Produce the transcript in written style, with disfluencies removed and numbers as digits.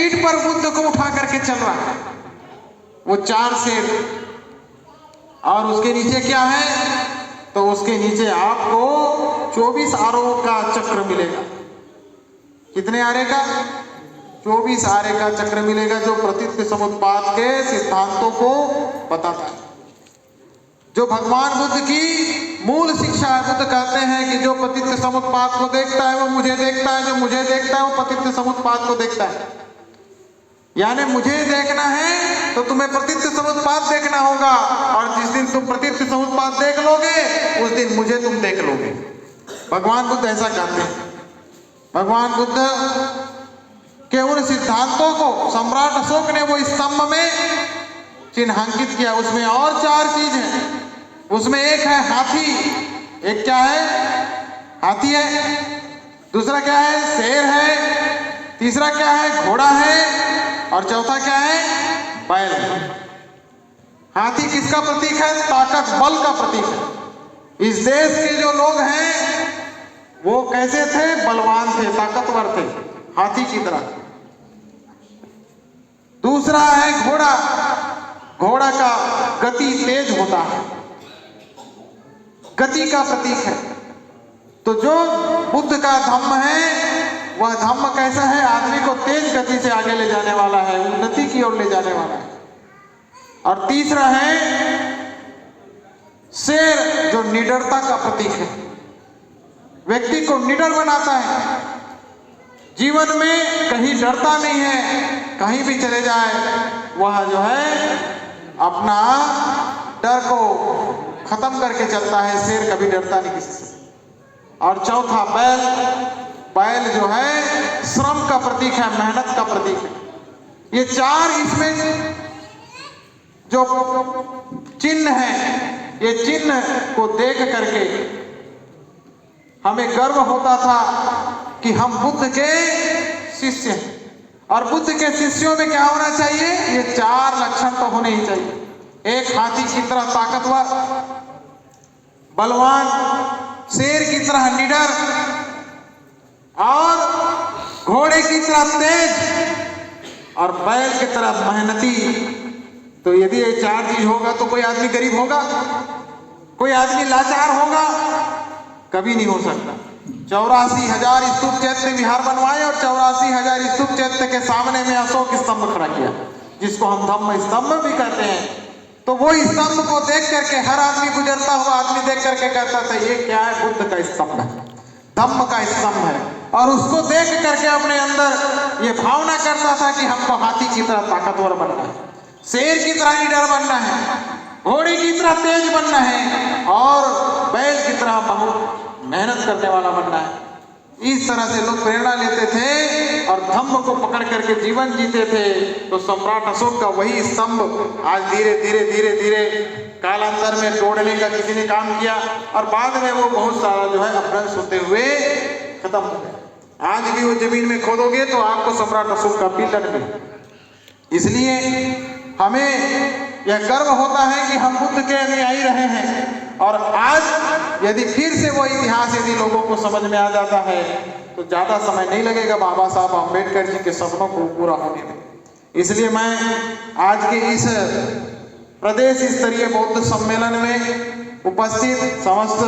पीठ पर बुद्ध को उठा करके चल रहा है, वो 4 शेर। और उसके नीचे क्या है, तो उसके नीचे आपको 24 आरों का चक्र मिलेगा। कितने आरे का? 24 आरे का चक्र मिलेगा, जो प्रतीत्य समुत्पाद के सिद्धांतों को बताता है। जो भगवान बुद्ध की मूल शिक्षा है। बुद्ध कहते हैं कि जो प्रतीत्य समुत्पाद को देखता है वो मुझे देखता है, जो मुझे देखता है वो प्रतीत्य समुत्पाद को देखता है। यानी मुझे देखना है तो तुम्हें प्रतीत्य समुत्पाद देखना होगा, और जिस दिन तुम प्रतीत्य समुत्पाद देख लोगे उस दिन मुझे तुम देख लोगे। भगवान बुद्ध ऐसा कहते हैं। भगवान बुद्ध के उन सिद्धांतों को सम्राट अशोक ने वो स्तंभ में चिन्हांकित किया। उसमें और 4 चीज है। उसमें एक है हाथी, एक क्या है? हाथी है। दूसरा क्या है? शेर है। तीसरा क्या है? घोड़ा है। और चौथा क्या है? बैल। हाथी किसका प्रतीक है? ताकत, बल का प्रतीक है। इस देश के जो लोग हैं वो कैसे थे? बलवान थे, ताकतवर थे, हाथी की तरह। दूसरा है घोड़ा। घोड़ा का गति तेज होता है, गति का प्रतीक है। तो जो बुद्ध का धम्म है वह धम्म कैसा है? आदमी को तेज गति से आगे ले जाने वाला है, उन्नति की ओर ले जाने वाला है। और तीसरा है शेर, जो निडरता का प्रतीक है, व्यक्ति को निडर बनाता है। जीवन में कहीं डरता नहीं है, कहीं भी चले जाए वह जो है अपना डर को खत्म करके चलता है। शेर कभी डरता नहीं किसी से। और चौथा बैल। बैल जो है श्रम का प्रतीक है, मेहनत का प्रतीक है। ये 4 इसमें जो चिन्ह है, ये चिन्ह को देख करके हमें गर्व होता था कि हम बुद्ध के शिष्य हैं। और बुद्ध के शिष्यों में क्या होना चाहिए? ये 4 लक्षण तो होने ही चाहिए। एक हाथी की तरह ताकतवर, बलवान, शेर की तरह निडर, और घोड़े की तरह तेज, और बैल की तरह मेहनती। तो यदि ये 4 चीज होगा तो कोई आदमी गरीब होगा? कोई आदमी लाचार होगा? कभी नहीं हो सकता। 84,000 स्तूप चैत्य विहार बनवाए और 84,000 स्तूप चैत्य के सामने में अशोक स्तंभ खड़ा किया, जिसको हम धम्म स्तंभ भी कहते हैं। तो वो स्तंभ को देख करके हर आदमी, गुजरता हुआ आदमी देख करके कहता था ये क्या है? बुद्ध का स्तंभ है, धम्म का स्तंभ है। और उसको देख करके अपने अंदर ये भावना करता था कि हमको हाथी की तरह ताकतवर बनना है, शेर की तरह निडर बनना है, घोड़े की तरह तेज बनना है, और बैल की तरह बहुत मेहनत करने वाला बनना है। इस तरह से लोग प्रेरणा लेते थे और धम्म को पकड़ करके जीवन जीते थे। तो सम्राट अशोक का वही स्तंभ आज धीरे धीरे धीरे धीरे कालांतर में तोड़ने का किसी ने काम किया, और बाद में वो बहुत सारा जो है अपभ्रंश होते हुए खत्म हो गया। आज भी वो जमीन में खोदोगे तो आपको सम्राट अशोक का पिलर मिले। इसलिए हमें यह गर्व होता है कि हम बुद्ध के अनुयायी रहे हैं। और आज यदि फिर से वो इतिहास यदि लोगों को समझ में आ जाता है तो ज्यादा समय नहीं लगेगा बाबा साहब अम्बेडकर जी के सपनों को पूरा होने में। इसलिए मैं आज के इस प्रदेश स्तरीय बौद्ध सम्मेलन में उपस्थित समस्त